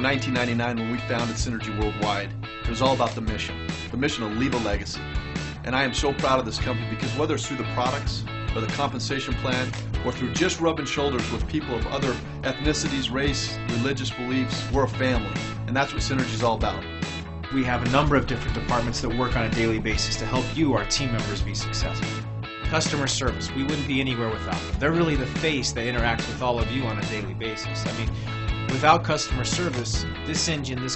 in 1999 when we founded Synergy Worldwide, it was all about the mission to leave a legacy. And I am so proud of this company because whether it's through the products or the compensation plan or through just rubbing shoulders with people of other ethnicities, race, religious beliefs, we're a family. And that's what Synergy is all about. We have a number of different departments that work on a daily basis to help you, our team members, be successful. Customer service, we wouldn't be anywhere without them. They're really the face that interacts with all of you on a daily basis. I mean, without customer service, this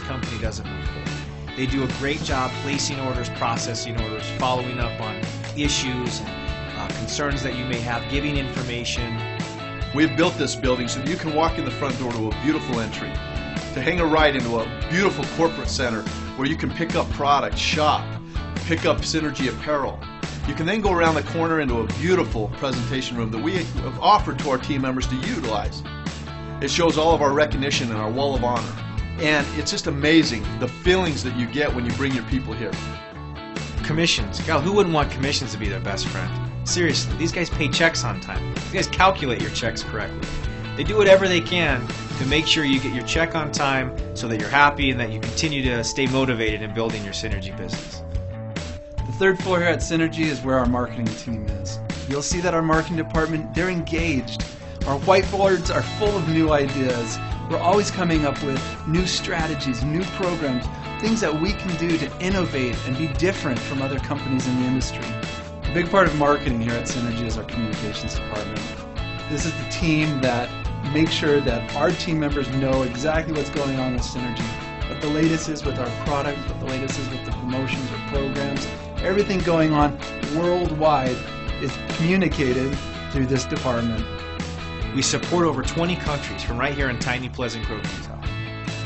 company doesn't move forward. They do a great job placing orders, processing orders, following up on issues and concerns that you may have, giving information. We've built this building so that you can walk in the front door to a beautiful entry, to hang a right into a beautiful corporate center where you can pick up products, shop, pick up Synergy apparel. You can then go around the corner into a beautiful presentation room that we have offered to our team members to utilize. It shows all of our recognition and our wall of honor. And it's just amazing the feelings that you get when you bring your people here. Commissions. God, who wouldn't want commissions to be their best friend? Seriously, these guys pay checks on time. These guys calculate your checks correctly. They do whatever they can to make sure you get your check on time so that you're happy and that you continue to stay motivated in building your Synergy business. The third floor here at Synergy is where our marketing team is. You'll see that our marketing department, they're engaged. Our whiteboards are full of new ideas. We're always coming up with new strategies, new programs, things that we can do to innovate and be different from other companies in the industry. A big part of marketing here at Synergy is our communications department. This is the team that makes sure that our team members know exactly what's going on with Synergy, what the latest is with our product, what the latest is with the promotions or programs. Everything going on worldwide is communicated through this department. We support over 20 countries from right here in tiny Pleasant Grove, Utah.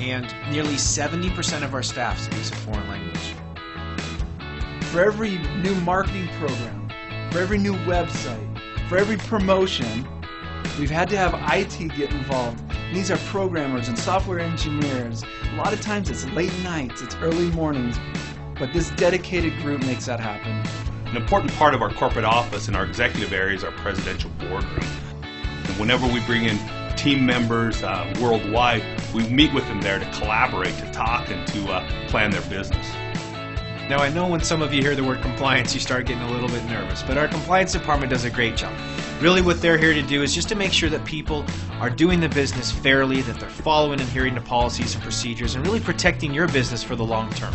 And nearly 70% of our staff speaks a foreign language. For every new marketing program, for every new website, for every promotion, we've had to have IT get involved. These are programmers and software engineers. A lot of times it's late nights, it's early mornings, but this dedicated group makes that happen. An important part of our corporate office and our executive area is our presidential boardroom. And whenever we bring in team members worldwide, we meet with them there to collaborate, to talk, and to plan their business. Now, I know when some of you hear the word compliance, you start getting a little bit nervous, but our compliance department does a great job. Really what they're here to do is just to make sure that people are doing the business fairly, that they're following and adhering to policies and procedures, and really protecting your business for the long term.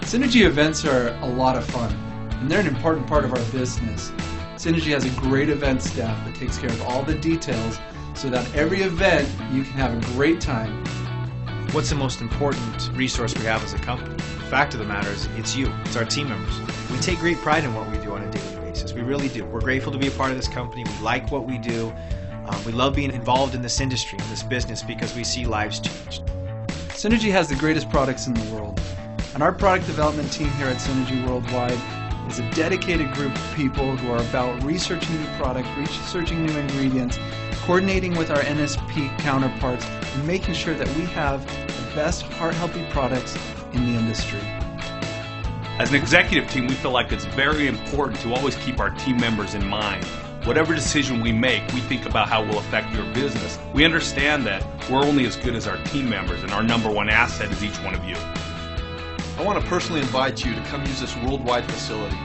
Synergy events are a lot of fun, and they're an important part of our business. Synergy has a great event staff that takes care of all the details so that every event you can have a great time. What's the most important resource we have as a company? The fact of the matter is, it's you. It's our team members. We take great pride in what we do on a daily basis. We really do. We're grateful to be a part of this company. We like what we do. We love being involved in this industry, in this business, because we see lives changed. Synergy has the greatest products in the world. And our product development team here at Synergy Worldwide is a dedicated group of people who are about researching new product, researching new ingredients, coordinating with our NSP counterparts, and making sure that we have the best heart-healthy products in the industry. As an executive team, we feel like it's very important to always keep our team members in mind. Whatever decision we make, we think about how it will affect your business. We understand that we're only as good as our team members, and our number one asset is each one of you. I want to personally invite you to come use this worldwide facility,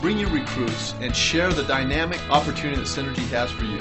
bring your recruits, and share the dynamic opportunity that Synergy has for you.